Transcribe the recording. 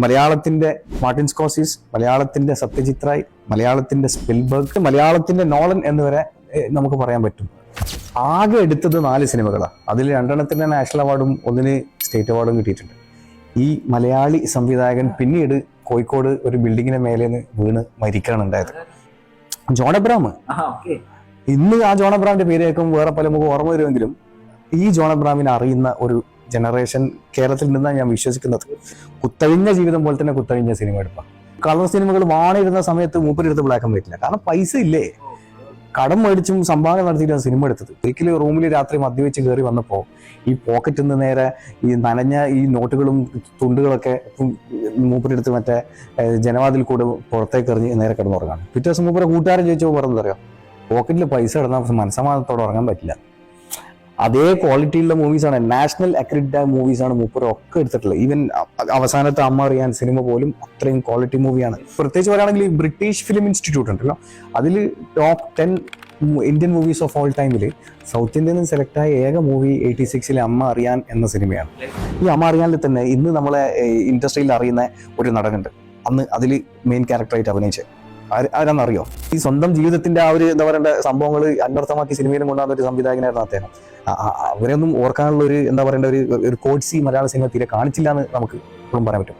മലയാളത്തിന്റെ മാർട്ടിൻ സ്കോർസീസ്, മലയാളത്തിന്റെ സത്യജിത് റായ്, മലയാളത്തിന്റെ സ്പിൽബർഗ്, മലയാളത്തിന്റെ നോളൻ എന്നിവരെ നമുക്ക് പറയാൻ പറ്റും. ആകെ എടുത്തത് 4 സിനിമകളാണ്. അതിൽ 2 നാഷണൽ അവാർഡും 1 സ്റ്റേറ്റ് അവാർഡും കിട്ടിയിട്ടുണ്ട്. ഈ മലയാളി സംവിധായകൻ പിന്നീട് കോഴിക്കോട് ഒരു ബിൽഡിങ്ങിന്റെ മേലേന്ന് വീണ് മരിക്കാണ് ഉണ്ടായത്. John Abraham. ഇന്ന് ആ ജോൺ എബ്രഹാമിന്റെ പേര് കേൾക്കുമ്പോൾ വേറെ പല നമുക്ക് ഓർമ്മ വരുമെങ്കിലും ഈ ജോൺ എബ്രഹാമിനെ അറിയുന്ന ഒരു ജനറേഷൻ കേരളത്തിൽ നിന്നാണ് ഞാൻ വിശ്വസിക്കുന്നത്. കുത്തഴിഞ്ഞ ജീവിതം പോലെ തന്നെ കുത്തഴിഞ്ഞ സിനിമ എടുപ്പാണ്. കളർ സിനിമകൾ വാണിരുന്ന സമയത്ത് മൂപ്പരെടുത്ത് ബ്ലാക്ക് ആൻഡ് വൈറ്റില്ല. കാരണം പൈസ ഇല്ലേ, കടം മേടിച്ചും സംഭാവന നടത്തിയിട്ടാണ് സിനിമ എടുത്തത്. ഒരിക്കലും റൂമിൽ രാത്രി മദ്യവെച്ച് കയറി വന്നപ്പോൾ ഈ പോക്കറ്റിൽ നിന്ന് നേരെ ഈ നനഞ്ഞ ഈ നോട്ടുകളും തുണ്ടുകളൊക്കെ മൂപ്പരെടുത്ത് മറ്റേ ജനവാതിൽ കൂടെ പുറത്തേക്ക് എറിഞ്ഞ് നേരെ കിടന്നുറങ്ങാണ്. പിറ്റേ ദിവസം മൂപ്പരെ കൂട്ടുകാരൻ ചോദിച്ചപ്പോൾ പറഞ്ഞത് അറിയാം, പോക്കറ്റിൽ പൈസ കിടന്നാൽ മനസ്സമാധാനത്തോടെ ഉറങ്ങാൻ പറ്റില്ല. അതേ ക്വാളിറ്റിയുള്ള മൂവീസാണ്, നാഷണൽ അക്രഡിറ്റഡ് മൂവീസാണ് മൂപ്പരൊക്കെ എടുത്തിട്ടുള്ളത്. ഈവൻ അവസാനത്തെ അമ്മ അറിയാൻ സിനിമ പോലും അത്രയും ക്വാളിറ്റി മൂവിയാണ്. പ്രത്യേകിച്ച് പറയുകയാണെങ്കിൽ ഈ ബ്രിട്ടീഷ് ഫിലിം ഇൻസ്റ്റിറ്റ്യൂട്ട് ഉണ്ടല്ലോ, അതിൽ top 10 Indian movies of all ടൈമിൽ സൗത്ത് ഇന്ത്യയിൽ നിന്ന് സെലക്ട് ആയ ഏക മൂവി 86 അമ്മ അറിയാൻ എന്ന സിനിമയാണ്. ഈ അമ്മ അറിയാനിൽ തന്നെ ഇന്ന് നമ്മളെ ഇൻഡസ്ട്രിയിൽ അറിയുന്ന ഒരു നടനുണ്ട്. അന്ന് അതിൽ മെയിൻ ക്യാരക്ടറായിട്ട് അഭിനയിച്ചത് ആരാന്നറിയോ? ഈ സ്വന്തം ജീവിതത്തിന്റെ ആ ഒരു എന്താ പറയേണ്ട സംഭവങ്ങൾ അന്വർത്ഥമാക്കി സിനിമയിലും കൊണ്ടുവന്ന ഒരു സംവിധായകനായിരുന്നു അദ്ദേഹം. അവരെയൊന്നും ഓർക്കാനുള്ള ഒരു എന്താ പറയേണ്ട ഒരു കോഡ്സി മലയാള സിനിമ തീരെ കാണിച്ചില്ല എന്ന് നമുക്ക് ഇപ്പോഴും പറയാൻ പറ്റും.